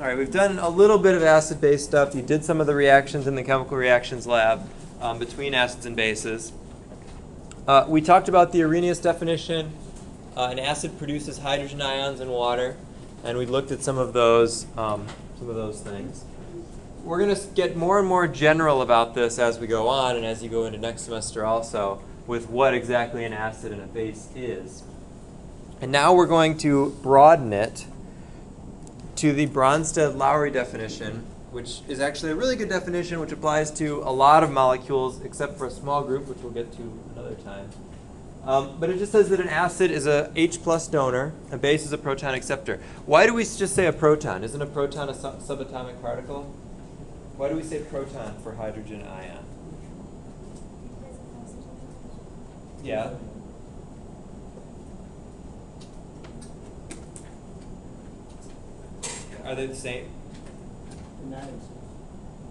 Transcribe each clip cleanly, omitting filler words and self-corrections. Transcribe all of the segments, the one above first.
All right, we've done a little bit of acid-base stuff. You did some of the reactions in the chemical reactions lab between acids and bases. We talked about the Arrhenius definition. An acid produces hydrogen ions in water, and we looked at some of those things. We're going to get more and more general about this as we go on, and as you go into next semester also, with what exactly an acid and a base is. And now we're going to broaden it to the Bronsted-Lowry definition, which is actually a really good definition, which applies to a lot of molecules, except for a small group, which we'll get to another time. But it just says that an acid is a H+ donor, a base is a proton acceptor. Why do we just say a proton? Isn't a proton a subatomic particle? Why do we say proton for hydrogen ion? Yeah. Are they the same? In atoms,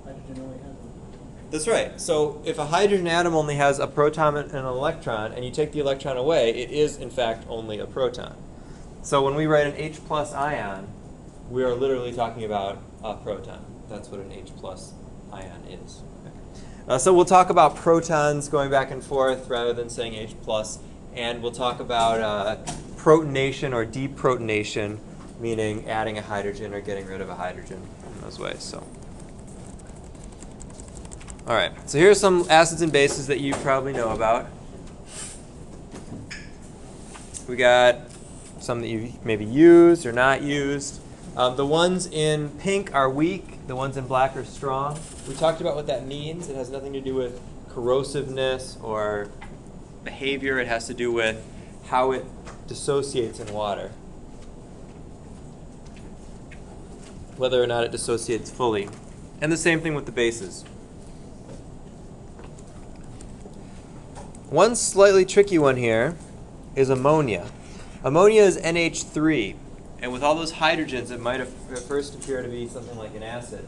hydrogen only has one. That's right. So if a hydrogen atom only has a proton and an electron, and you take the electron away, it is, in fact, only a proton. So when we write an H+ ion, we are literally talking about a proton. That's what an H+ ion is. Okay. So we'll talk about protons going back and forth rather than saying H+, and we'll talk about protonation or deprotonation, meaning adding a hydrogen or getting rid of a hydrogen in those ways. So, all right. So here are some acids and bases that you probably know about. We got some that you maybe used or not used. The ones in pink are weak. The ones in black are strong. We talked about what that means. It has nothing to do with corrosiveness or behavior. It has to do with how it dissociates in water, whether or not it dissociates fully. And the same thing with the bases. One slightly tricky one here is ammonia. Ammonia is NH3, and with all those hydrogens, it might at first appear to be something like an acid.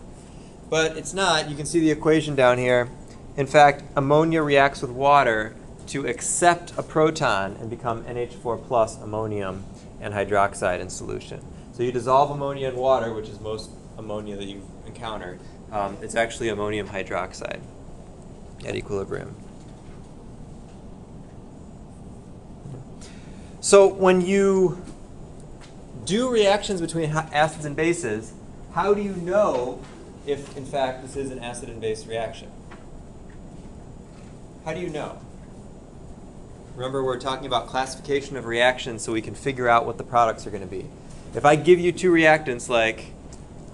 But it's not. You can see the equation down here. In fact, ammonia reacts with water to accept a proton and become NH4+ ammonium and hydroxide in solution. So you dissolve ammonia in water, which is most ammonia that you've encountered. It's actually ammonium hydroxide at equilibrium. So when you do reactions between acids and bases, how do you know if, in fact, this is an acid and base reaction? How do you know? Remember, we're talking about classification of reactions so we can figure out what the products are going to be. If I give you two reactants like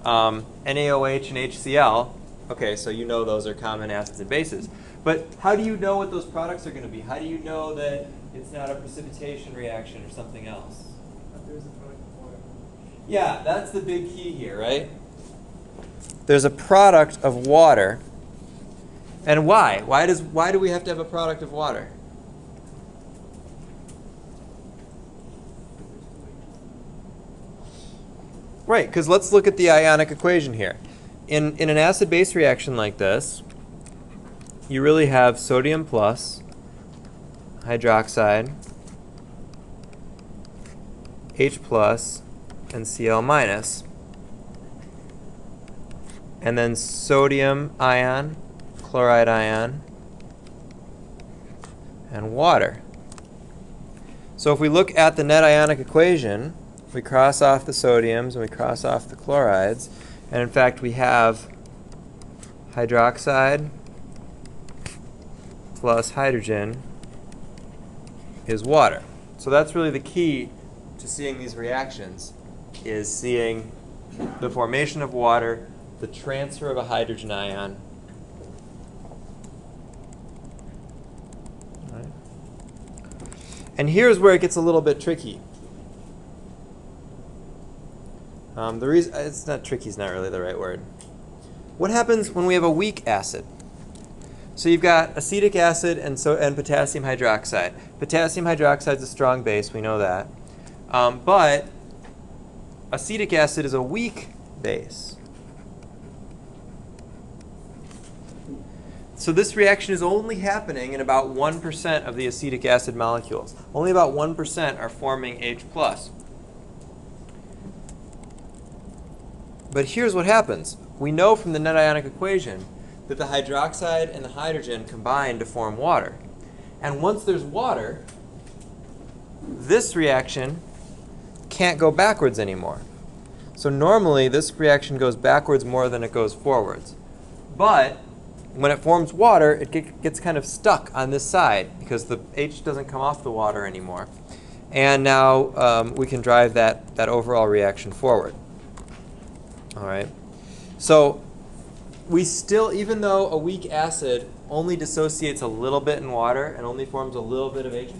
NaOH and HCl, okay, so you know those are common acids and bases. But how do you know what those products are going to be? How do you know that it's not a precipitation reaction or something else? There's a product of water. Yeah, that's the big key here, right? There's a product of water. And why? Why do we have to have a product of water? Right, because let's look at the Ionic equation here. In an acid-base reaction like this, you really have sodium plus, hydroxide, H plus, and Cl minus. And then sodium ion, chloride ion, and water. So if we look at the net ionic equation, we cross off the sodiums and we cross off the chlorides, and in fact we have hydroxide plus hydrogen is water. So that's really the key to seeing these reactions, is seeing the formation of water, the transfer of a hydrogen ion. All right. And here's where it gets a little bit tricky. The reason it's not tricky is not really the right word. What happens when we have a weak acid? So you've got acetic acid and potassium hydroxide. Potassium hydroxide is a strong base, we know that. But acetic acid is a weak base. So this reaction is only happening in about 1% of the acetic acid molecules. Only about 1% are forming H+. But here's what happens. We know from the net ionic equation that the hydroxide and the hydrogen combine to form water. And once there's water, this reaction can't go backwards anymore. So normally this reaction goes backwards more than it goes forwards. But when it forms water, it gets kind of stuck on this side because the H doesn't come off the water anymore. And now we can drive that overall reaction forward. All right. So we still, even though a weak acid only dissociates a little bit in water and only forms a little bit of H+,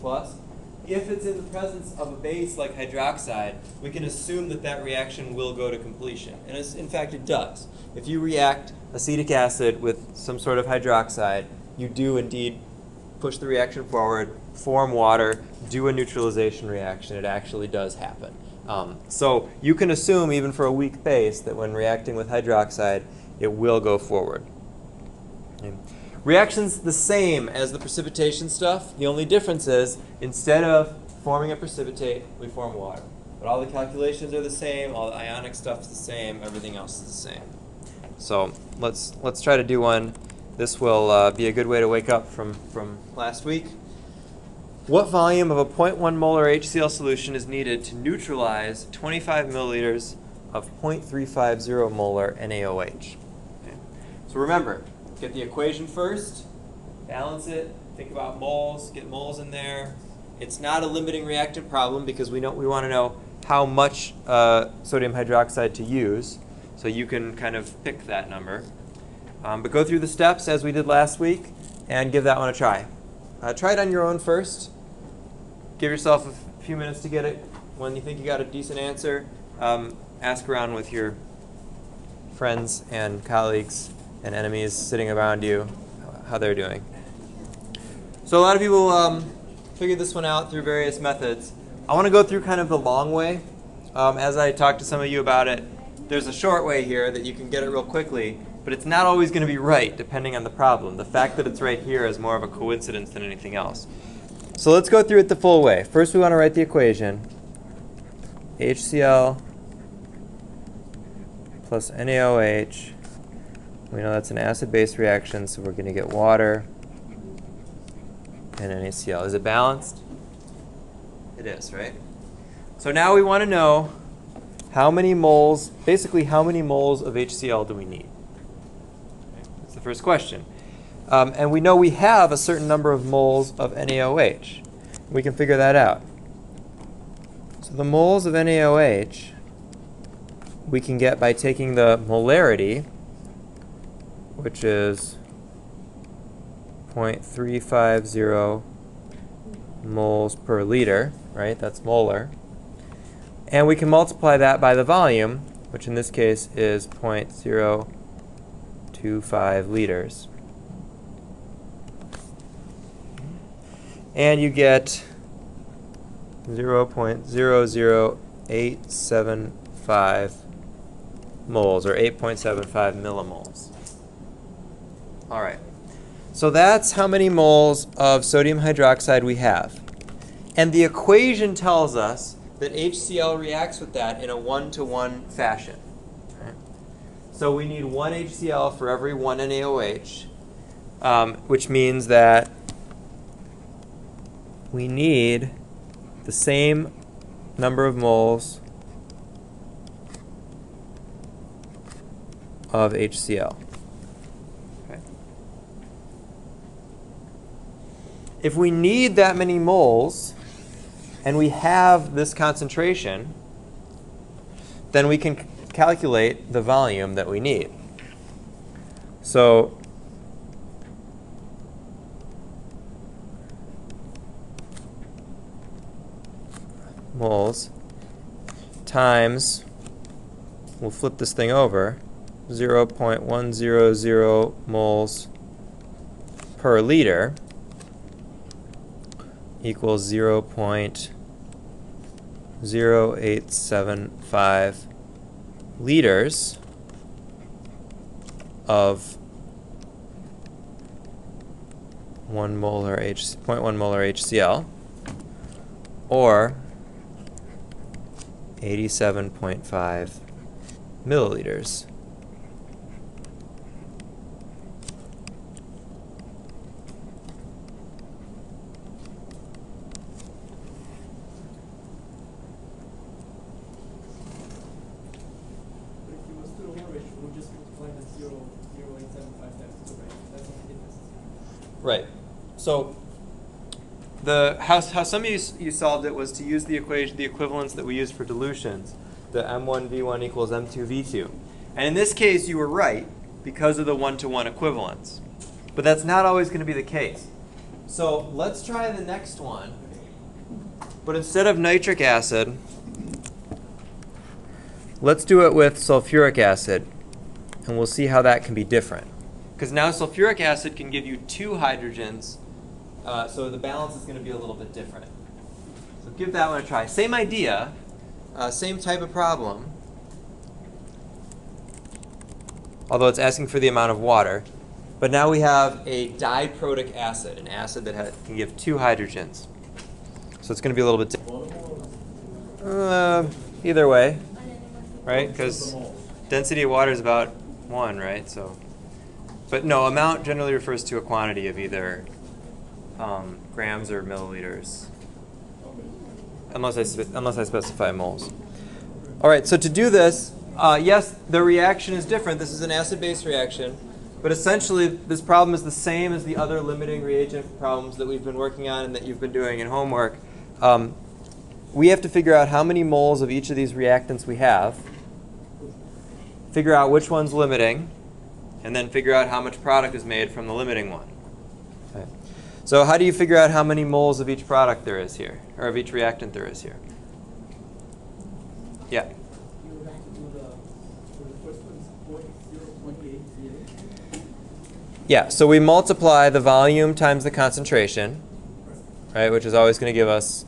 if it's in the presence of a base like hydroxide, we can assume that that reaction will go to completion. And in fact, it does. If you react acetic acid with some sort of hydroxide, you do indeed push the reaction forward, form water, do a neutralization reaction. It actually does happen. So you can assume, even for a weak base, that when reacting with hydroxide, it will go forward. Okay. Reaction's the same as the precipitation stuff. The only difference is, instead of forming a precipitate, we form water. But all the calculations are the same, all the ionic stuff's the same, everything else is the same. So let's try to do one. This will be a good way to wake up from last week. What volume of a 0.1 molar HCl solution is needed to neutralize 25 milliliters of 0.350 molar NaOH? Okay. So remember, get the equation first, balance it, think about moles, get moles in there. It's not a limiting reactant problem because we want to know how much sodium hydroxide to use, so you can kind of pick that number. But go through the steps as we did last week and give that one a try. Try it on your own first. Give yourself a few minutes to get it. When you think you got a decent answer, ask around with your friends and colleagues and enemies sitting around you how they're doing. So a lot of people figured this one out through various methods. I want to go through kind of the long way. As I talk to some of you about it, there's a short way here that you can get it real quickly, but it's not always going to be right depending on the problem. The fact that it's right here is more of a coincidence than anything else. So let's go through it the full way. First we want to write the equation. HCl plus NaOH. We know that's an acid-base reaction, so we're going to get water and NaCl. Is it balanced? It is, right? So now we want to know how many moles, basically how many moles of HCl do we need? That's the first question. And we know we have a certain number of moles of NaOH. We can figure that out. So the moles of NaOH we can get by taking the molarity, which is 0.350 moles per liter, right? That's molar. And we can multiply that by the volume, which in this case is 0.025 liters. And you get 0.00875 moles, or 8.75 millimoles. All right. So that's how many moles of sodium hydroxide we have. And the equation tells us that HCl reacts with that in a 1-to-1 fashion. Okay. So we need 1 HCl for every 1 NaOH, which means that we need the same number of moles of HCl. Okay. If we need that many moles, and we have this concentration, then we can calculate the volume that we need. So moles times, we'll flip this thing over, 0.100 moles per liter equals 0.0875 liters of 0.1 molar HCl, or 87.5 milliliters. But if you was to the one ratio, we'll just multiply the 0.875 times 2, right? That's what it is. Right. So how some of you solved it was to use the equation, the equivalence that we use for dilutions, the M1V1 equals M2V2. And in this case, you were right because of the one-to-one equivalence. But that's not always going to be the case. So let's try the next one. But instead of nitric acid, let's do it with sulfuric acid. And we'll see how that can be different. Because now sulfuric acid can give you 2 hydrogens, so the balance is going to be a little bit different. So give that one a try. Same idea, same type of problem, although it's asking for the amount of water. But now we have a diprotic acid, an acid that can give 2 hydrogens. So it's going to be a little bit different. Either way, right? Because density of water is about 1, right? So. But no, amount generally refers to a quantity of either grams or milliliters, unless I specify moles. All right, so to do this, yes, the reaction is different. This is an acid-base reaction, but essentially this problem is the same as the other limiting reagent problems that we've been working on and that you've been doing in homework. We have to figure out how many moles of each of these reactants we have, figure out which one's limiting, and then figure out how much product is made from the limiting one. Okay. So how do you figure out how many moles of each product there is here, or of each reactant there is here? Yeah? You have to do the first one is 0.080. Yeah, so we multiply the volume times the concentration, right, which is always going to give us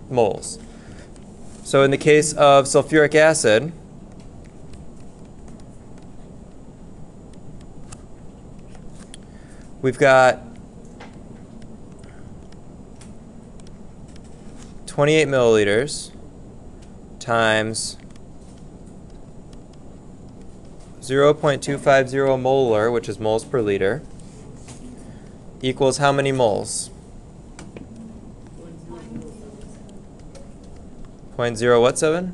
moles. So in the case of sulfuric acid, we've got 28 milliliters times 0.250 molar, which is moles per liter, equals how many moles? 0.0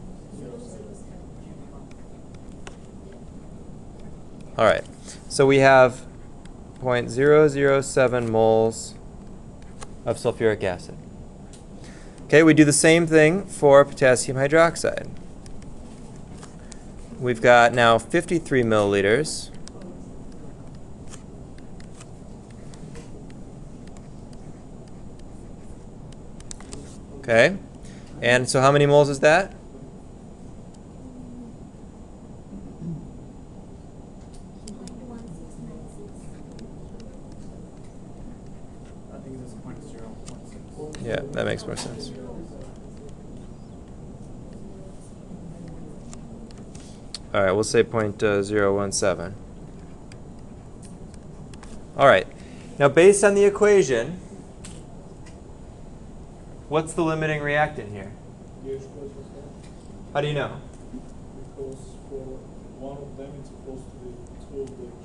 All right, so we have 0.007 moles of sulfuric acid. Okay, we do the same thing for potassium hydroxide. We've got now 53 milliliters. Okay, and so how many moles is that? Yeah, that makes more sense. All right, we'll say 0.017. All right, now based on the equation, what's the limiting reactant here? How do you know? Because for one of them it's supposed to be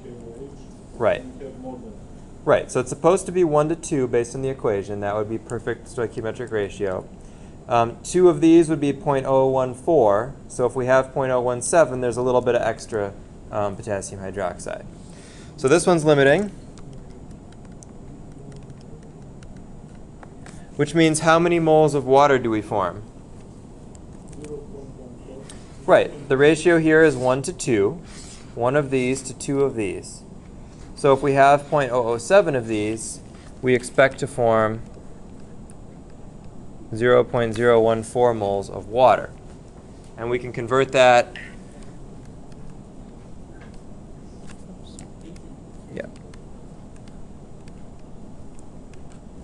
2 kOH. Right. And you have more than. Right, so it's supposed to be 1 to 2 based on the equation. That would be perfect stoichiometric ratio. 2 of these would be 0.014. So if we have 0.017, there's a little bit of extra potassium hydroxide. So this one's limiting, which means how many moles of water do we form? 0.14. Right, the ratio here is 1 to 2. 1 of these to 2 of these. So if we have 0.007 of these, we expect to form 0.014 moles of water. And we can convert that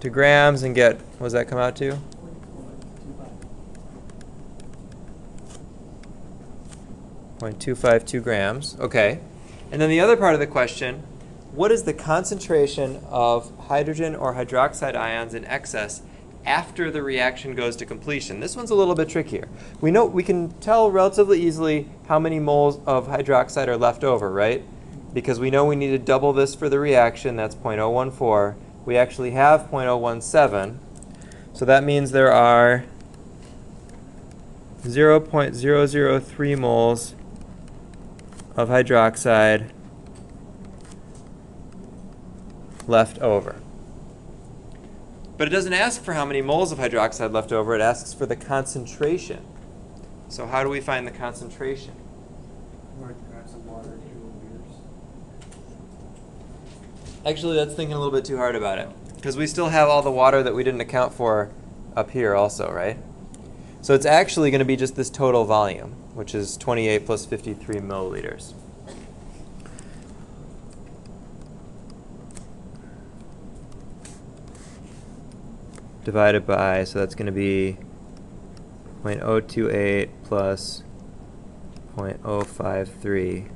to grams and get, what does that come out to? 0.252 grams. Okay. And then the other part of the question, what is the concentration of hydrogen or hydroxide ions in excess after the reaction goes to completion. This one's a little bit trickier. We can tell relatively easily how many moles of hydroxide are left over, right? Because we know we need to double this for the reaction. That's 0.014. We actually have 0.017. So that means there are 0.003 moles of hydroxide left over. But it doesn't ask for how many moles of hydroxide left over. It asks for the concentration. So how do we find the concentration? Actually, that's thinking a little bit too hard about it, because we still have all the water that we didn't account for up here also, right? So it's actually going to be just this total volume, which is 28 plus 53 milliliters. Divided by, so that's going to be 0.028 plus 0.053.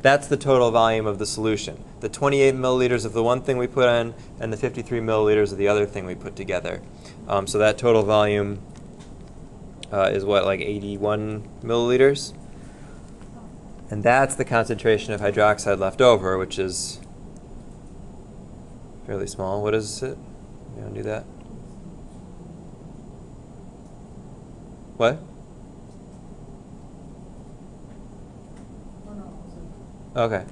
That's the total volume of the solution. The 28 milliliters of the one thing we put in and the 53 milliliters of the other thing we put together. So that total volume is what, like 81 milliliters? And that's the concentration of hydroxide left over, which is fairly small. What is it? You want to do that? What? Okay.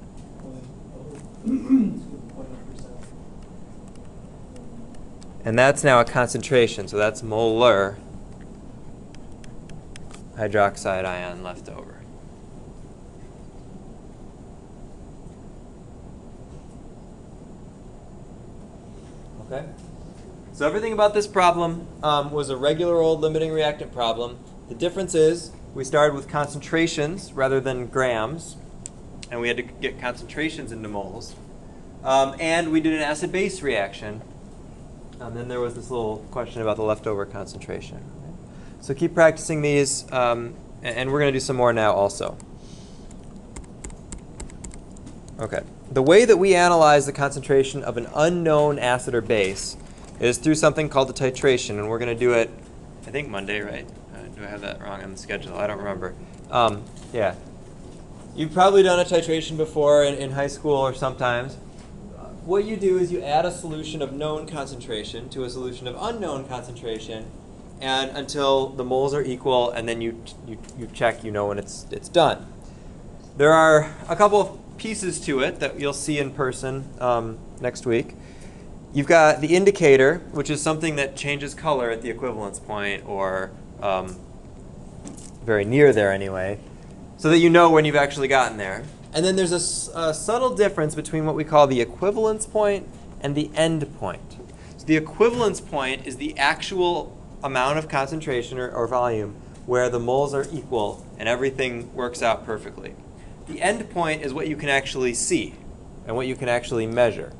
And that's now a concentration, so that's molar hydroxide ion left over. Okay? So everything about this problem was a regular old limiting reactant problem. The difference is we started with concentrations rather than grams, and we had to get concentrations into moles. And we did an acid-base reaction. And then there was this little question about the leftover concentration. So keep practicing these, and we're going to do some more now also. Okay. The way that we analyze the concentration of an unknown acid or base is through something called the titration, and we're going to do it, I think Monday, right? Do I have that wrong on the schedule? I don't remember. Yeah. You've probably done a titration before in high school or sometimes. What you do is you add a solution of known concentration to a solution of unknown concentration, and until the moles are equal, and then you check, you know when it's done. There are a couple of pieces to it that you'll see in person next week. You've got the indicator, which is something that changes color at the equivalence point, or very near there anyway, so that you know when you've actually gotten there. And then there's a subtle difference between what we call the equivalence point and the end point. So the equivalence point is the actual amount of concentration or volume where the moles are equal and everything works out perfectly. The end point is what you can actually see and what you can actually measure.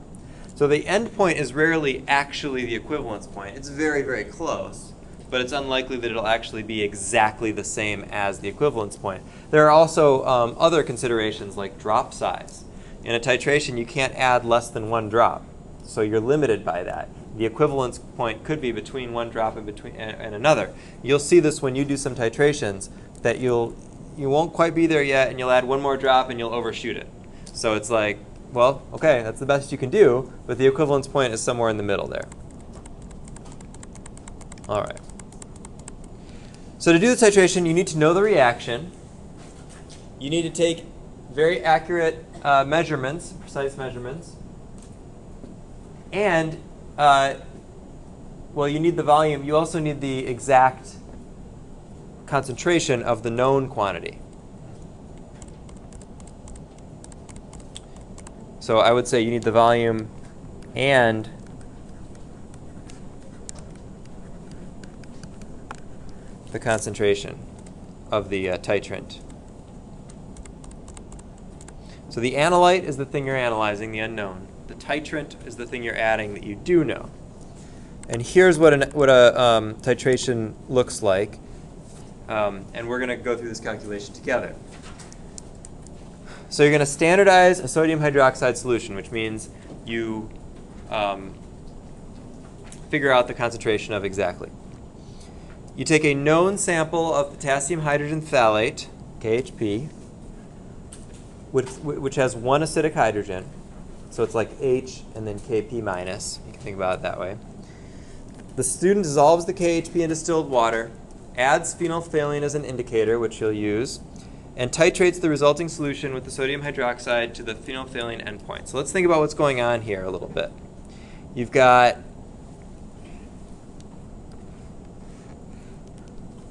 So the end point is rarely actually the equivalence point. It's very, very close, but it's unlikely that it'll actually be exactly the same as the equivalence point. There are also other considerations like drop size. In a titration, you can't add less than one drop, so you're limited by that. The equivalence point could be between one drop and another. You'll see this when you do some titrations, that you won't quite be there yet, and you'll add one more drop and you'll overshoot it. So it's like, well, okay, that's the best you can do, but the equivalence point is somewhere in the middle there. All right. So to do the titration, you need to know the reaction. You need to take very accurate measurements, precise measurements. And, well, you need the volume. You also need the exact concentration of the known quantity. So I would say you need the volume and the concentration of the titrant. So the analyte is the thing you're analyzing, the unknown. The titrant is the thing you're adding that you do know. And here's what a titration looks like. And we're going to go through this calculation together. So you're going to standardize a sodium hydroxide solution, which means you figure out the concentration of exactly. You take a known sample of potassium hydrogen phthalate, KHP, which has one acidic hydrogen. So it's like H and then Kp minus. You can think about it that way. The student dissolves the KHP in distilled water, adds phenolphthalein as an indicator, which you'll use, and titrates the resulting solution with the sodium hydroxide to the phenolphthalein endpoint. So let's think about what's going on here a little bit. You've got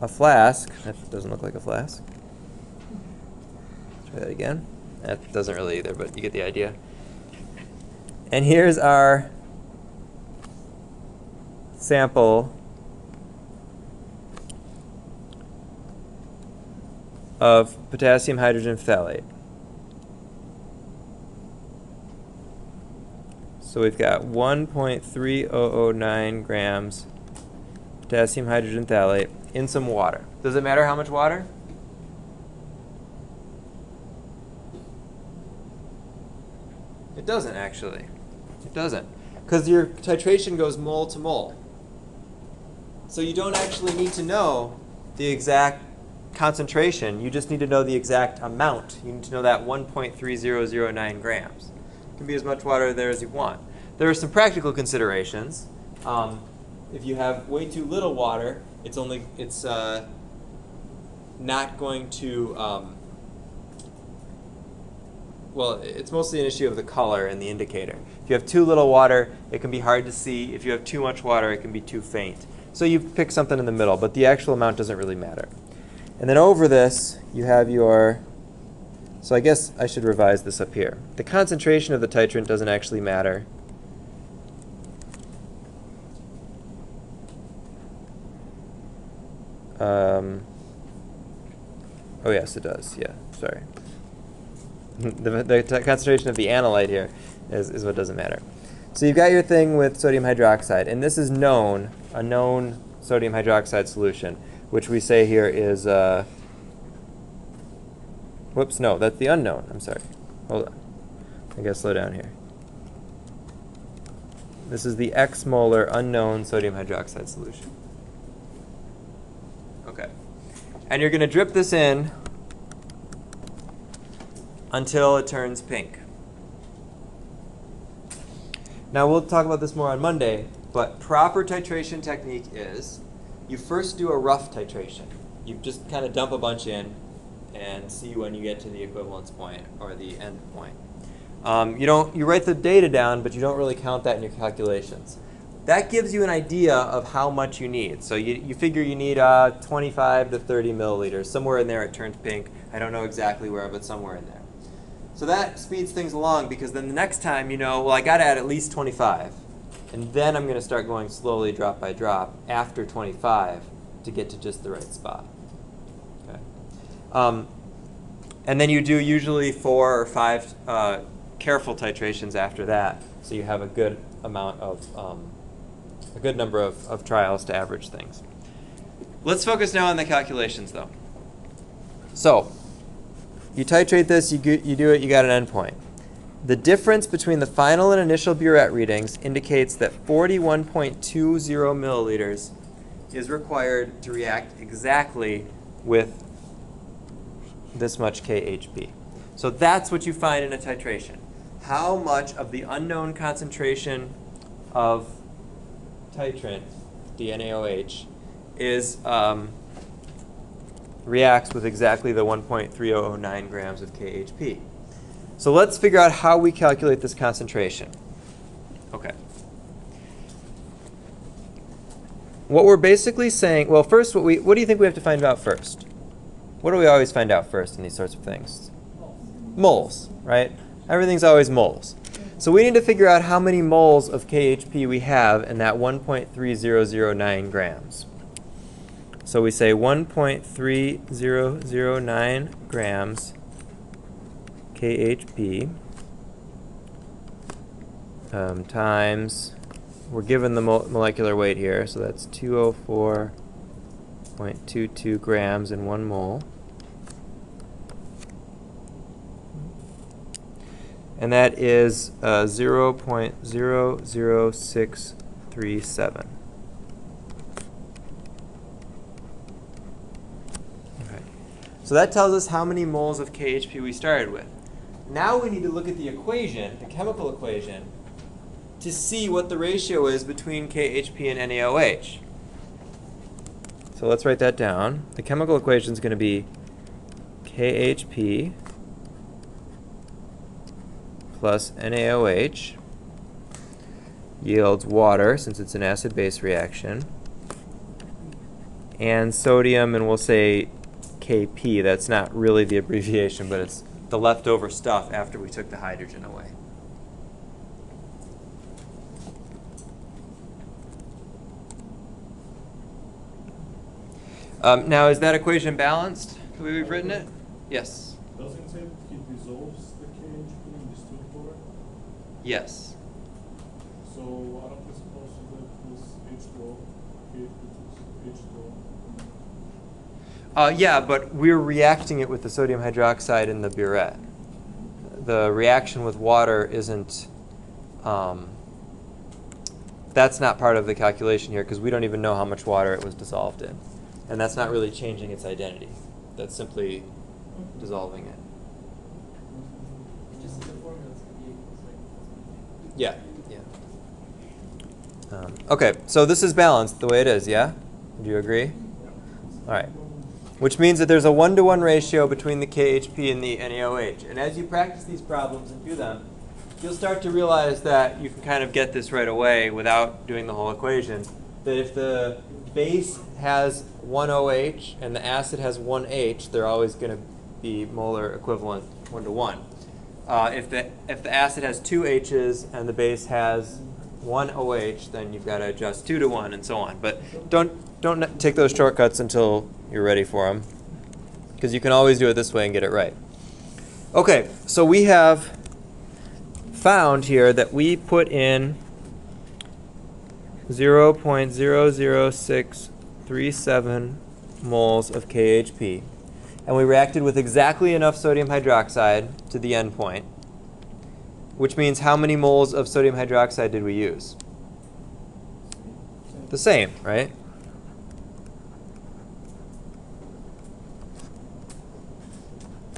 a flask. That doesn't look like a flask. Try that again. That doesn't really either, but you get the idea. And here's our sample of potassium hydrogen phthalate. So we've got 1.3009 grams potassium hydrogen phthalate in some water. Does it matter how much water? It doesn't actually. It doesn't. Because your titration goes mole to mole. So you don't actually need to know the exact concentration. You just need to know the exact amount. You need to know that 1.3009 grams. It can be as much water there as you want. There are some practical considerations. If you have way too little water, it's not going to, well, it's mostly an issue of the color and the indicator. If you have too little water, it can be hard to see. If you have too much water, it can be too faint. So you pick something in the middle, but the actual amount doesn't really matter. And then over this, you have your, so I guess I should revise this up here. The concentration of the titrant doesn't actually matter. Oh yes, it does. Yeah, sorry. the concentration of the analyte here is what doesn't matter. So you've got your thing with sodium hydroxide, and this is known, a known sodium hydroxide solution, which we say here is, whoops, no, that's the unknown. I'm sorry. Hold on. I gotta slow down here. This is the X molar unknown sodium hydroxide solution. Okay. And you're going to drip this in until it turns pink. Now we'll talk about this more on Monday, but proper titration technique is you first do a rough titration. You just kind of dump a bunch in and see when you get to the equivalence point or the end point. You write the data down, but you don't really count that in your calculations. That gives you an idea of how much you need. So you figure you need 25 to 30 milliliters. Somewhere in there it turns pink. I don't know exactly where, but somewhere in there. So that speeds things along because then the next time you know, well, I got to add at least 25. And then I'm going to start going slowly, drop by drop, after 25 to get to just the right spot. Okay. And then you do usually 4 or 5 careful titrations after that, so you have a good amount of, a good number of trials to average things. Let's focus now on the calculations, though. So you titrate this, you do it, you got an endpoint. The difference between the final and initial burette readings indicates that 41.20 milliliters is required to react exactly with this much KHP. So that's what you find in a titration. How much of the unknown concentration of titrant, DNaOH, is reacts with exactly the 1.3009 grams of KHP. So let's figure out how we calculate this concentration. Okay. What we're basically saying, well, first, what do you think we have to find out first? What do we always find out first in these sorts of things? Moles, right? Everything's always moles. So we need to figure out how many moles of KHP we have in that 1.3009 grams. So we say 1.3009 grams KHP times, we're given the molecular weight here, so that's 204.22 grams in 1 mole. And that is 0.00637. So that tells us how many moles of KHP we started with. Now we need to look at the equation, the chemical equation, to see what the ratio is between KHP and NaOH. So let's write that down. The chemical equation is going to be KHP plus NaOH yields water, since it's an acid-base reaction, and sodium, and we'll say Kp. That's not really the abbreviation, but it's the leftover stuff after we took the hydrogen away. Now, is that equation balanced the way we've written it? Yes. Doesn't it say it dissolves the KHP in distilled water? Yes. So aren't we supposed to let this H2O, KHP H2O? Yeah, but we're reacting it with the sodium hydroxide in the burette. The reaction with water isn't, that's not part of the calculation here because we don't even know how much water it was dissolved in. And that's not really changing its identity. That's simply dissolving it. It's just the formula is going to be equals like. Yeah. Yeah. Okay, so this is balanced the way it is, yeah? Do you agree? All right. Which means that there's a 1-to-1 ratio between the KHP and the NaOH. And as you practice these problems and do them, you'll start to realize that you can kind of get this right away without doing the whole equation. That if the base has 1 OH and the acid has 1 H, they're always going to be molar equivalent 1-to-1. If the acid has 2 H's and the base has 1 OH, then you've got to adjust 2-to-1 and so on. But don't take those shortcuts until you're ready for them, because you can always do it this way and get it right. Okay, so we have found here that we put in 0.00637 moles of KHP, and we reacted with exactly enough sodium hydroxide to the end point, which means how many moles of sodium hydroxide did we use? The same, right?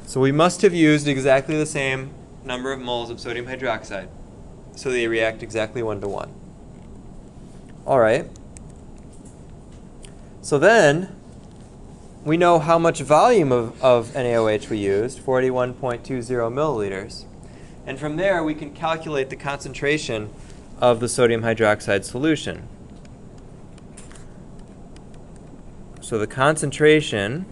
So we must have used exactly the same number of moles of sodium hydroxide, so they react exactly 1-to-1. All right. So then we know how much volume of NaOH we used, 41.20 milliliters. And from there, we can calculate the concentration of the sodium hydroxide solution. So the concentration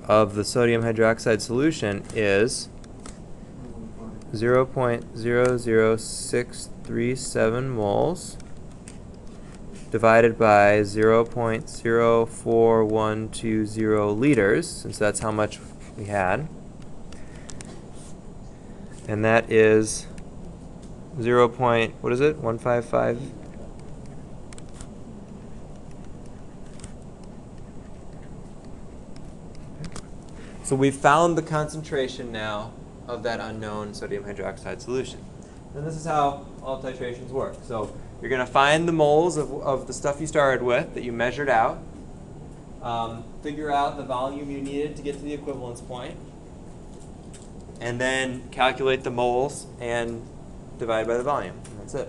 of the sodium hydroxide solution is 0.00637 moles divided by 0.04120 liters, since that's how much we had. And that is 155? So we've found the concentration now of that unknown sodium hydroxide solution. And this is how all titrations work. So you're going to find the moles of the stuff you started with that you measured out, figure out the volume you needed to get to the equivalence point, and then calculate the moles and divide by the volume. And that's it.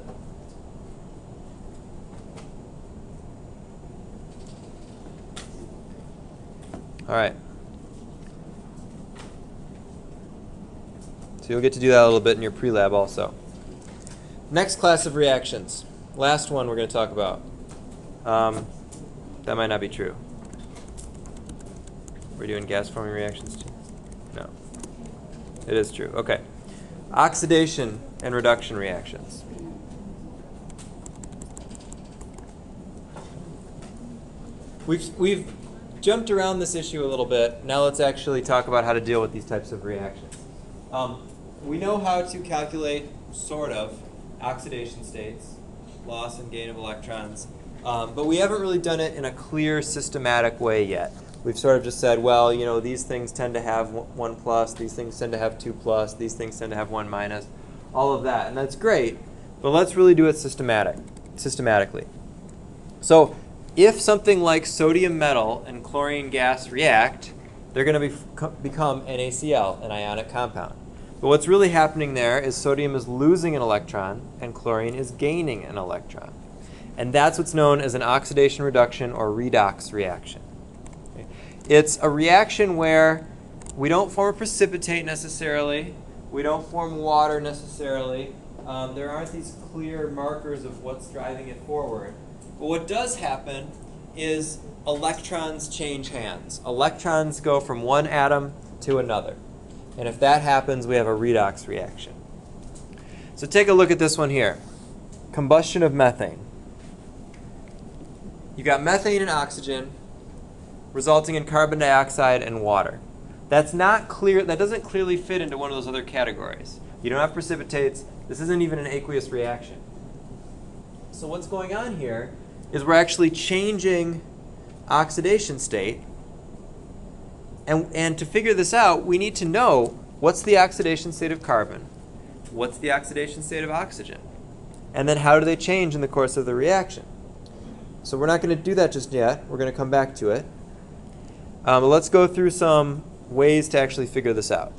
All right. So you'll get to do that a little bit in your pre-lab also. Next class of reactions. Last one we're going to talk about. That might not be true. We're doing gas-forming reactions too? No. It is true. Okay. Oxidation and reduction reactions. We've jumped around this issue a little bit. Now let's actually talk about how to deal with these types of reactions. We know how to calculate, sort of, oxidation states, loss and gain of electrons, but we haven't really done it in a clear, systematic way yet. We've sort of just said, well, you know, these things tend to have 1 plus, these things tend to have 2 plus, these things tend to have 1 minus, all of that, and that's great, but let's really do it systematically. So if something like sodium metal and chlorine gas react, they're going to become NaCl, an ionic compound. But what's really happening there is sodium is losing an electron and chlorine is gaining an electron. And that's what's known as an oxidation reduction or redox reaction. Okay. It's a reaction where we don't form a precipitate necessarily. We don't form water necessarily. There aren't these clear markers of what's driving it forward. But what does happen is electrons change hands. Electrons go from one atom to another. And if that happens, we have a redox reaction. So take a look at this one here. Combustion of methane. You got methane and oxygen resulting in carbon dioxide and water. That's not clear, that doesn't clearly fit into one of those other categories. You don't have precipitates. This isn't even an aqueous reaction. So what's going on here is we're actually changing oxidation state. And to figure this out, we need to know what's the oxidation state of carbon, what's the oxidation state of oxygen, and then how do they change in the course of the reaction. So we're not going to do that just yet. We're going to come back to it. But let's go through some ways to actually figure this out.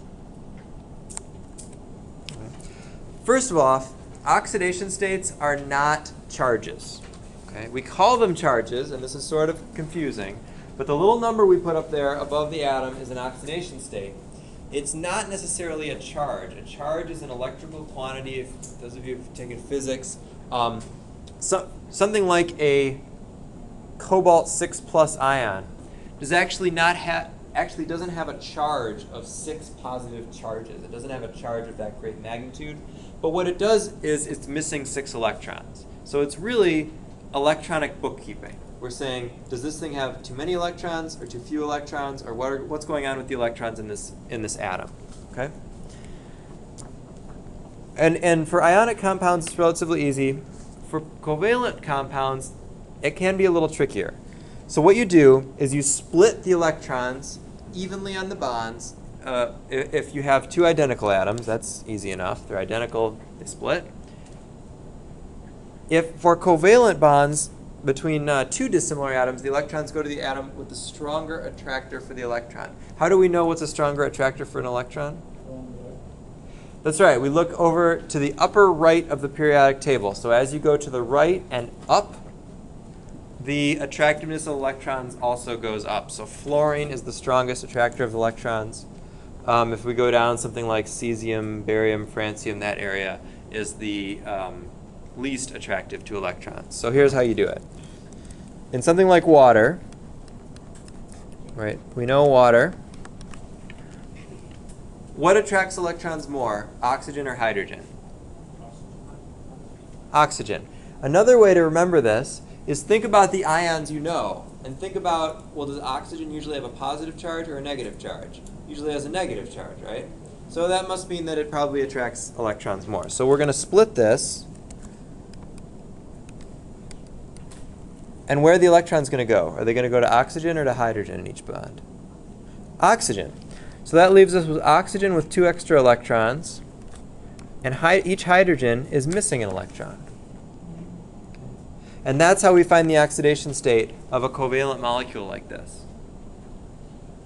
First of all, oxidation states are not charges. Okay? We call them charges, and this is sort of confusing, but the little number we put up there above the atom is an oxidation state. It's not necessarily a charge. A charge is an electrical quantity, if those of you who've taken physics. Something like a cobalt 6+ ion actually doesn't have a charge of 6 positive charges. It doesn't have a charge of that great magnitude. But what it does is it's missing 6 electrons. So it's really electronic bookkeeping. We're saying, does this thing have too many electrons or too few electrons, or what's going on with the electrons in this atom? Okay. And for ionic compounds, it's relatively easy. For covalent compounds, it can be a little trickier. So what you do is you split the electrons evenly on the bonds. If you have 2 identical atoms, that's easy enough. They're identical, they split. If for covalent bonds between 2 dissimilar atoms, the electrons go to the atom with the stronger attractor for the electron. How do we know what's a stronger attractor for an electron? That's right. We look over to the upper right of the periodic table. So as you go to the right and up, the attractiveness of electrons also goes up. So fluorine is the strongest attractor of electrons. If we go down, something like cesium, barium, francium, that area is the least attractive to electrons. So here's how you do it. In something like water, right? We know water. What attracts electrons more, oxygen or hydrogen? Oxygen. Another way to remember this is think about the ions you know, and think about, well, does oxygen usually have a positive charge or a negative charge? Usually has a negative charge, right? So that must mean that it probably attracts electrons more. So we're going to split this. And where are the electrons going to go? Are they going to go to oxygen or to hydrogen in each bond? Oxygen. So that leaves us with oxygen with 2 extra electrons, and each hydrogen is missing an electron. And that's how we find the oxidation state of a covalent molecule like this.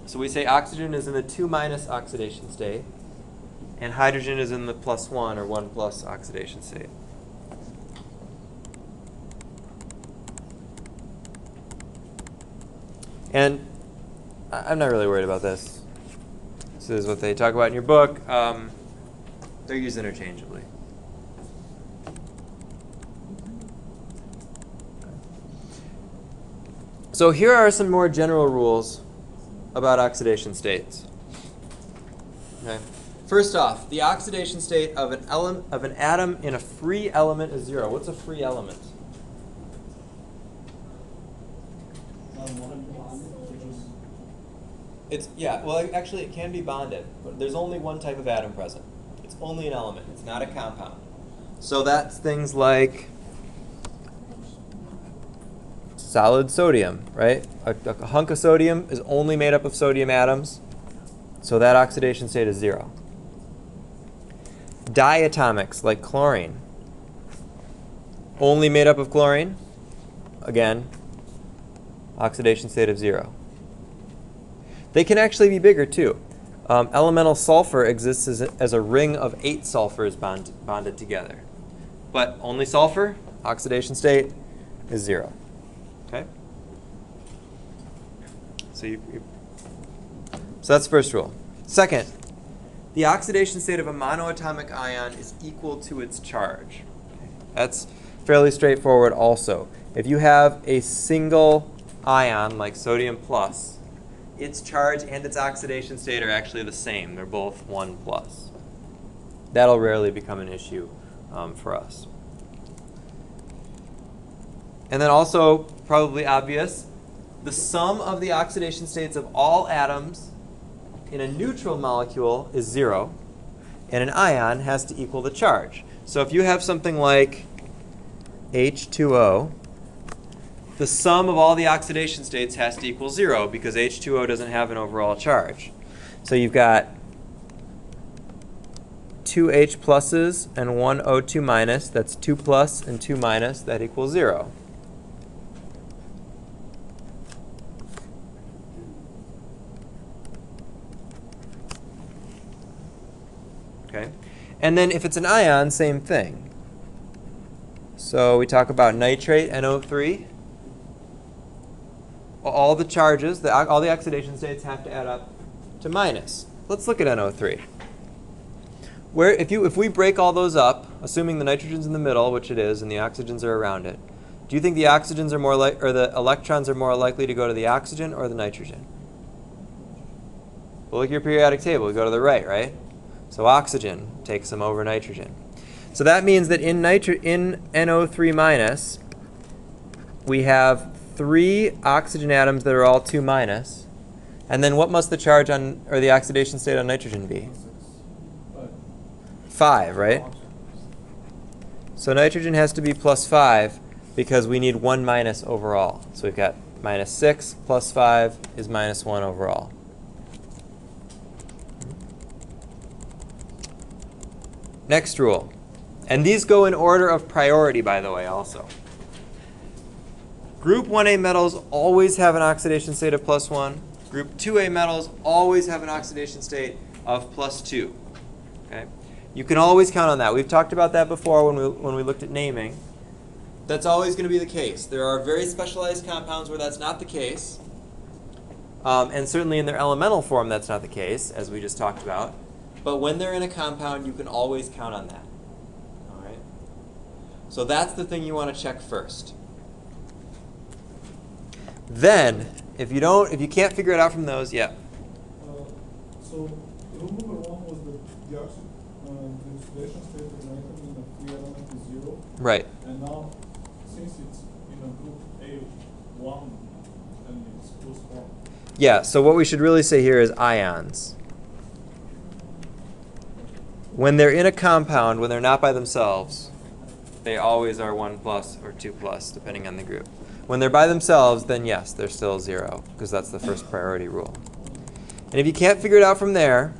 So we say oxygen is in the 2- oxidation state, and hydrogen is in the +1 or 1+ oxidation state. And I'm not really worried about this. This is what they talk about in your book. They're used interchangeably. So here are some more general rules about oxidation states. Okay. First off, the oxidation state of an atom in a free element is 0. What's a free element? Actually it can be bonded, but there's only one type of atom present. It's only an element. It's not a compound. So that's things like solid sodium, right? A hunk of sodium is only made up of sodium atoms, so that oxidation state is 0. Diatomics, like chlorine, only made up of chlorine, again, Oxidation state of 0. They can actually be bigger too. Elemental sulfur exists as a ring of 8 sulfurs bonded together. But only sulfur, oxidation state is 0. Okay? So that's the first rule. Second, the oxidation state of a monoatomic ion is equal to its charge. That's fairly straightforward also. If you have a single ion like sodium plus, its charge and its oxidation state are actually the same. They're both 1 plus. That'll rarely become an issue for us. And then also, probably obvious, the sum of the oxidation states of all atoms in a neutral molecule is 0, and an ion has to equal the charge. So if you have something like H2O, the sum of all the oxidation states has to equal 0 because H2O doesn't have an overall charge. So you've got 2 H pluses and 1 O2 minus. That's 2 plus and 2 minus. That equals 0. Okay. And then if it's an ion, same thing. So we talk about nitrate, NO3. All the charges, all the oxidation states have to add up to minus. Let's look at NO3. If we break all those up, assuming the nitrogen's in the middle, which it is, and the oxygens are around it, do you think the oxygens are or the electrons are more likely to go to the oxygen or the nitrogen? Well, look at your periodic table. We go to the right? So oxygen takes them over nitrogen. So that means that in NO3 minus, we have 3 oxygen atoms that are all 2 minus. And then what must the charge on, or the oxidation state on nitrogen be? 5, right? So nitrogen has to be plus 5 because we need 1 minus overall. So we've got minus 6 plus 5 is minus 1 overall. Next rule. And these go in order of priority, by the way, also. Group 1A metals always have an oxidation state of plus 1. Group 2A metals always have an oxidation state of plus 2. Okay? You can always count on that. We've talked about that before when we looked at naming. That's always going to be the case. There are very specialized compounds where that's not the case. And certainly in their elemental form that's not the case, as we just talked about. But when they're in a compound, you can always count on that. All right? So that's the thing you want to check first. Then, if you can't figure it out from those, yeah. So rule number 1 was the oxidation state of nitrogen in a free element is 0. Right. And now, since it's in a group A1, and it's plus 1. Yeah, so what we should really say here is ions. When they're in a compound, when they're not by themselves, they always are 1 plus or 2 plus, depending on the group. When they're by themselves, then yes, they're still 0, because that's the first priority rule. And if you can't figure it out from there,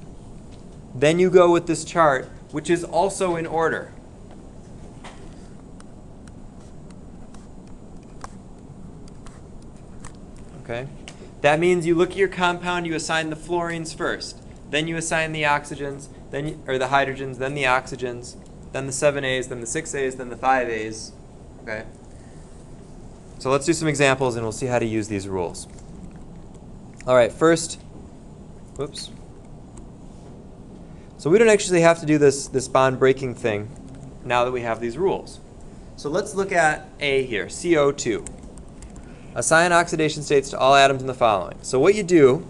then you go with this chart, which is also in order. Okay? That means you look at your compound, you assign the fluorines first, then you assign the oxygens, or the hydrogens, then the oxygens, then the 7As, then the 6As, then the 5As. Okay? So let's do some examples and we'll see how to use these rules. All right, first, whoops. So we don't actually have to do this bond breaking thing now that we have these rules. So let's look at A here, CO2. Assign oxidation states to all atoms in the following. So what you do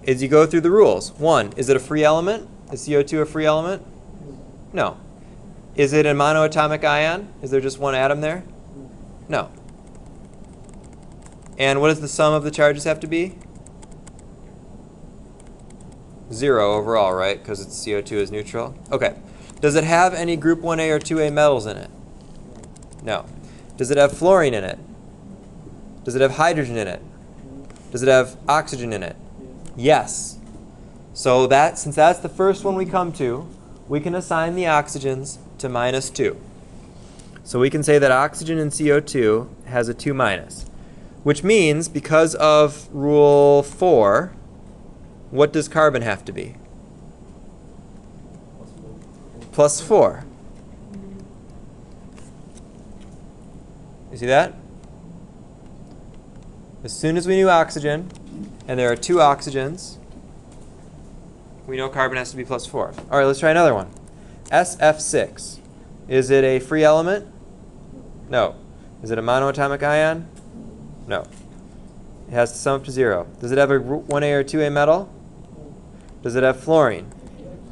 is you go through the rules. 1, is it a free element? Is CO2 a free element? No. Is it a monoatomic ion? Is there just one atom there? No. And what does the sum of the charges have to be? 0 overall, right? Because it's CO2 is neutral. Okay. Does it have any group 1A or 2A metals in it? No. Does it have fluorine in it? Does it have hydrogen in it? Does it have oxygen in it? Yes. So since that's the first one we come to, we can assign the oxygens to -2. So we can say that oxygen in CO2 has a 2 minus. Which means, because of rule 4, what does carbon have to be? Plus 4. You see that? As soon as we knew oxygen, and there are 2 oxygens, we know carbon has to be plus 4. All right, let's try another one. SF6. Is it a free element? No. Is it a monoatomic ion? No. It has to sum up to 0. Does it have a 1A or 2A metal? Does it have fluorine?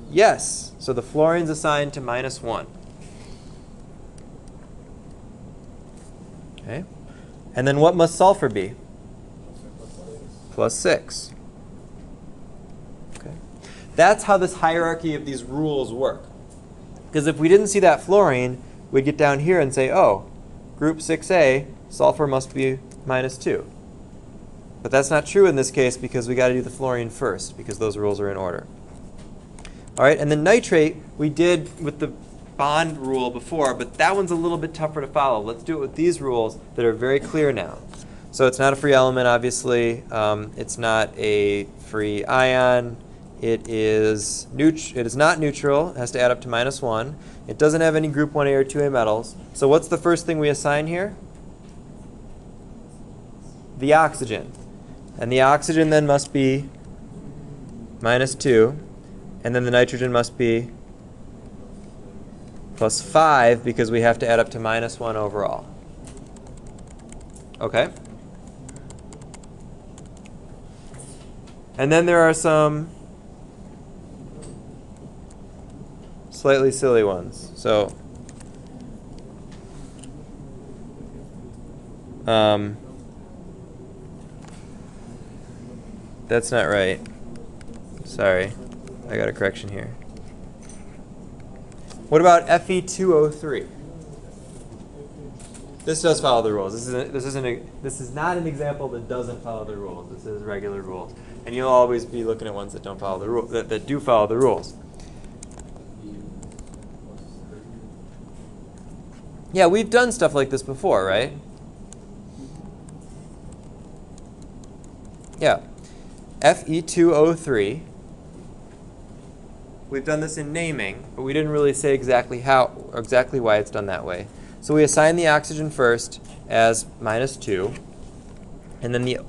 Yes. So the fluorine's assigned to -1. Okay. And then what must sulfur be? Plus 6. Okay. That's how this hierarchy of these rules work. Because if we didn't see that fluorine, we'd get down here and say, oh, group 6A, sulfur must be -2. But that's not true in this case because we got to do the fluorine first because those rules are in order. All right, and then nitrate we did with the bond rule before, but that one's a little bit tougher to follow. Let's do it with these rules that are very clear now. So it's not a free element, obviously. It's not a free ion. It is not neutral. It has to add up to -1. It doesn't have any group 1A or 2A metals. So what's the first thing we assign here? The oxygen. And the oxygen then must be -2. And then the nitrogen must be plus 5 because we have to add up to -1 overall. Okay? And then there are some slightly silly ones. So, that's not right. Sorry, I got a correction here. What about Fe2O3? This does follow the rules. This is not an example that doesn't follow the rules. This is regular rules, and you'll always be looking at ones that don't follow the rule that do follow the rules. Yeah, we've done stuff like this before, right? Yeah. Fe2O3. We've done this in naming, but we didn't really say exactly why it's done that way. So we assign the oxygen first as -2, and then the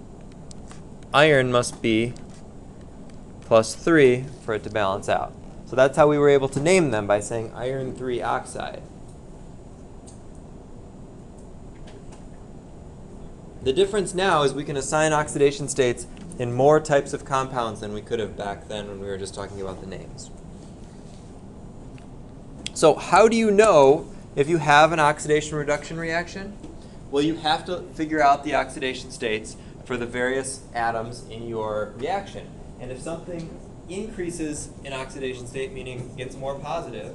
iron must be +3 for it to balance out. So that's how we were able to name them, by saying iron 3 oxide. The difference now is we can assign oxidation states in more types of compounds than we could have back then when we were just talking about the names. So how do you know if you have an oxidation-reduction reaction? Well, you have to figure out the oxidation states for the various atoms in your reaction. And if something increases in oxidation state, meaning gets more positive,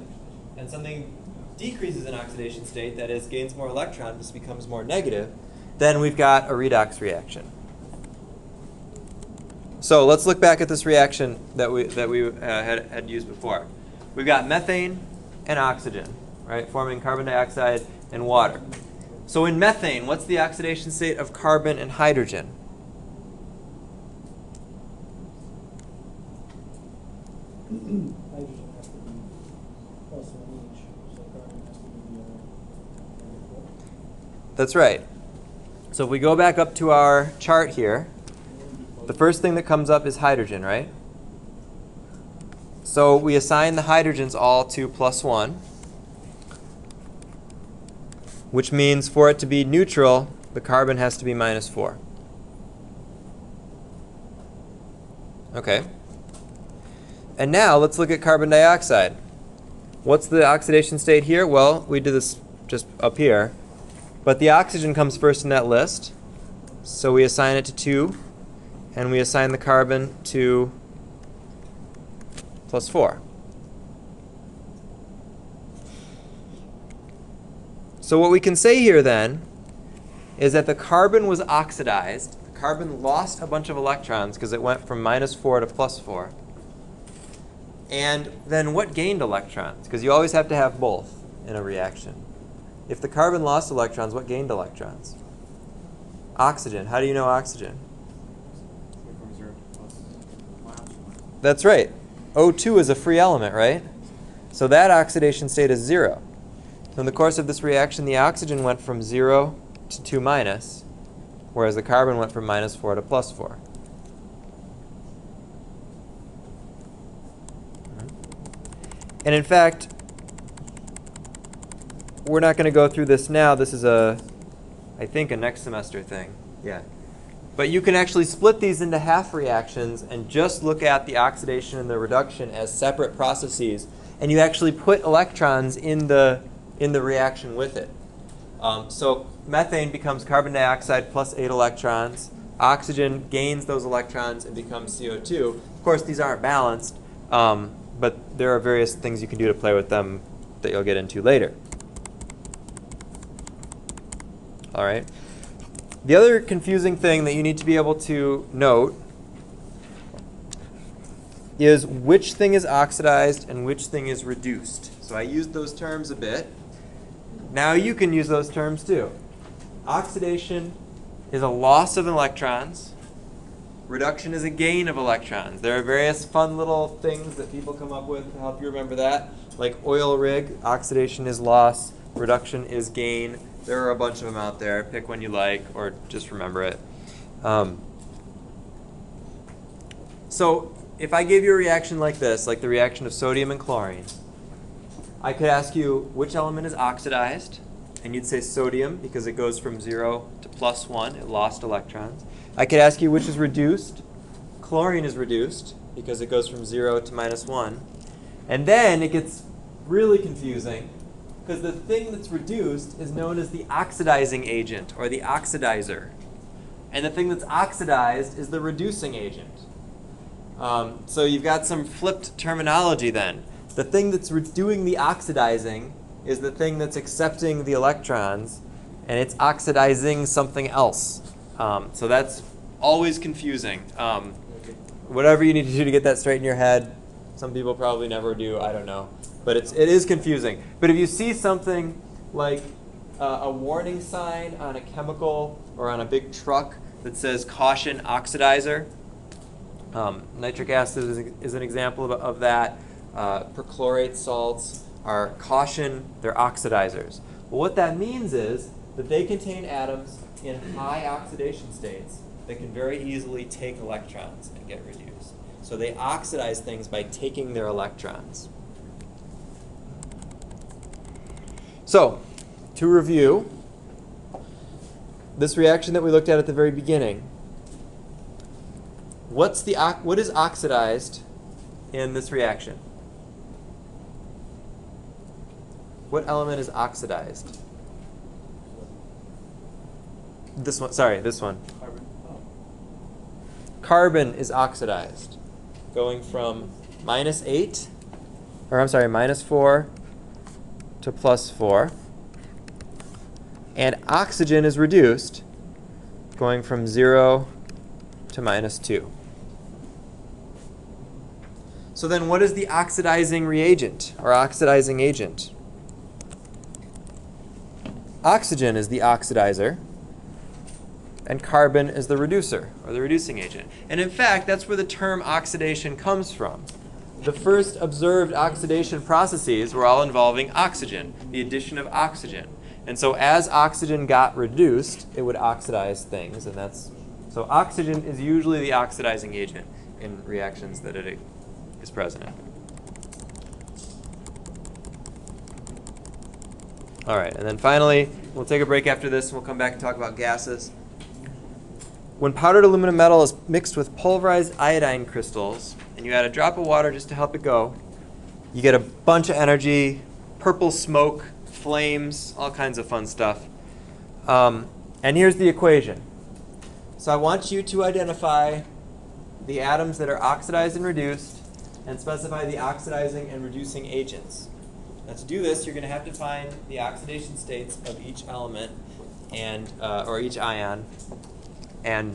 and something decreases in oxidation state, that is, gains more electrons, this becomes more negative, then we've got a redox reaction. So let's look back at this reaction that we had used before. We've got methane and oxygen, right, forming carbon dioxide and water. So in methane, what's the oxidation state of carbon and hydrogen? Hydrogen has to be +1 each, so carbon has to be -4. That's right. So if we go back up to our chart here, the first thing that comes up is hydrogen, right? So we assign the hydrogens all to +1, which means for it to be neutral, the carbon has to be -4. Okay. And now let's look at carbon dioxide. What's the oxidation state here? Well, we did this just up here. But the oxygen comes first in that list. So we assign it to 2. And we assign the carbon to +4. So what we can say here then is that the carbon was oxidized. The carbon lost a bunch of electrons because it went from -4 to +4. And then what gained electrons? Because you always have to have both in a reaction. If the carbon lost electrons, what gained electrons? Oxygen. How do you know oxygen? From 0 to plus. That's right. O2 is a free element, right? So that oxidation state is 0. So in the course of this reaction, the oxygen went from 0 to 2 minus, whereas the carbon went from -4 to +4. And in fact, we're not going to go through this now. This is I think, a next semester thing. Yeah. But you can actually split these into half reactions and just look at the oxidation and the reduction as separate processes. And you actually put electrons in the reaction with it. So methane becomes carbon dioxide plus 8 electrons. Oxygen gains those electrons and becomes CO2. Of course, these aren't balanced, but there are various things you can do to play with them that you'll get into later. All right. The other confusing thing that you need to be able to note is which thing is oxidized and which thing is reduced. So I used those terms a bit. Now you can use those terms too. Oxidation is a loss of electrons. Reduction is a gain of electrons. There are various fun little things that people come up with to help you remember that, like oil rig. Oxidation is loss, reduction is gain. There are a bunch of them out there. Pick one you like, or just remember it. So if I gave you a reaction like this, like the reaction of sodium and chlorine, I could ask you which element is oxidized, and you'd say sodium because it goes from 0 to +1. It lost electrons. I could ask you which is reduced. Chlorine is reduced because it goes from 0 to -1. And then it gets really confusing because the thing that's reduced is known as the oxidizing agent or the oxidizer. And the thing that's oxidized is the reducing agent. So you've got some flipped terminology then. The thing that's doing the oxidizing is the thing that's accepting the electrons, and it's oxidizing something else. So that's always confusing. Whatever you need to do to get that straight in your head, some people probably never do, I don't know. But it is confusing. But if you see something like a warning sign on a chemical or on a big truck that says caution oxidizer, nitric acid is an example of that. Perchlorate salts are caution, they're oxidizers. Well, what that means is that they contain atoms in high oxidation states that can very easily take electrons and get reduced. So they oxidize things by taking their electrons. So, to review, this reaction that we looked at the very beginning, what is oxidized in this reaction? What element is oxidized? This one, sorry, this one. Carbon. Carbon is oxidized, going from -8, or I'm sorry, -4 to +4. And oxygen is reduced, going from 0 to -2. So then what is the oxidizing reagent or oxidizing agent? Oxygen is the oxidizer, and carbon is the reducer, or the reducing agent. And in fact, that's where the term oxidation comes from. The first observed oxidation processes were all involving oxygen, the addition of oxygen. And so as oxygen got reduced, it would oxidize things, and so oxygen is usually the oxidizing agent in reactions that it is present in. All right, and then finally, we'll take a break after this, and we'll come back and talk about gases. When powdered aluminum metal is mixed with pulverized iodine crystals, and you add a drop of water just to help it go, you get a bunch of energy, purple smoke, flames, all kinds of fun stuff. And here's the equation. So I want you to identify the atoms that are oxidized and reduced, and specify the oxidizing and reducing agents. Now to do this, you're going to have to find the oxidation states of each element and or each ion, and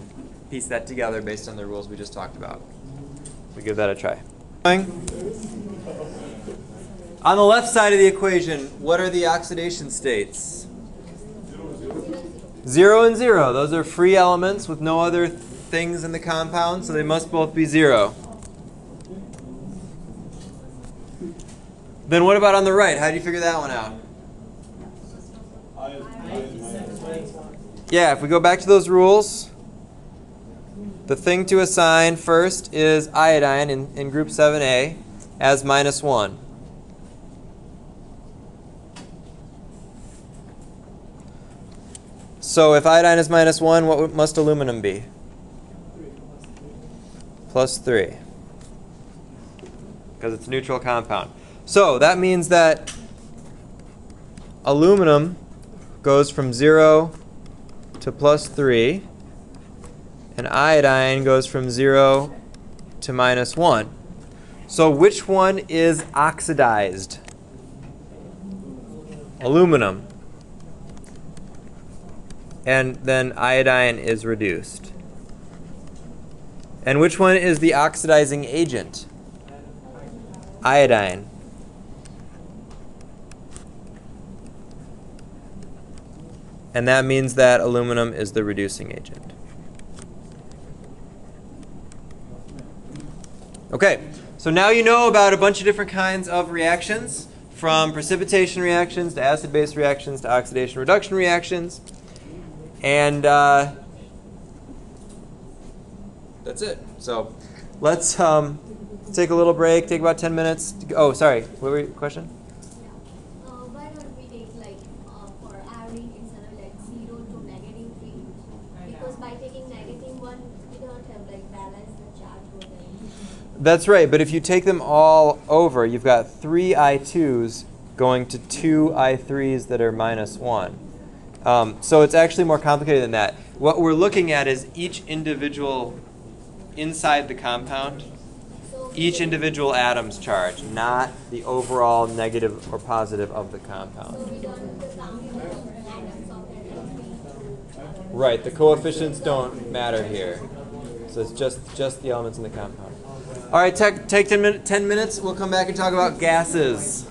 piece that together based on the rules we just talked about. We give that a try. On the left side of the equation, what are the oxidation states? 0 and 0. Those are free elements with no other things in the compound, so they must both be 0. Then what about on the right? How do you figure that one out? Yeah, if we go back to those rules, the thing to assign first is iodine in group 7A as -1. So if iodine is -1, what must aluminum be? +3. Because it's a neutral compound. So that means that aluminum goes from 0 to +3, and iodine goes from 0 to -1. So which one is oxidized? Aluminum. And then iodine is reduced. And which one is the oxidizing agent? Iodine. And that means that aluminum is the reducing agent. Okay, so now you know about a bunch of different kinds of reactions, from precipitation reactions to acid-base reactions to oxidation-reduction reactions. And that's it. So let's take a little break, take about 10 minutes. Oh, sorry, what were your question? Why don't we take for iodine instead of 0 to -3? Because by taking -1, we don't have balance the charge over there. That's right, but if you take them all over, you've got 3 I2s going to 2 I3s that are -1. So it's actually more complicated than that. What we're looking at is each individual inside the compound, each individual atom's charge, not the overall negative or positive of the compound. So we don't have to count the atoms of that. Right, the coefficients don't matter here. So it's just the elements in the compound. All right, take 10 minutes. We'll come back and talk about gases.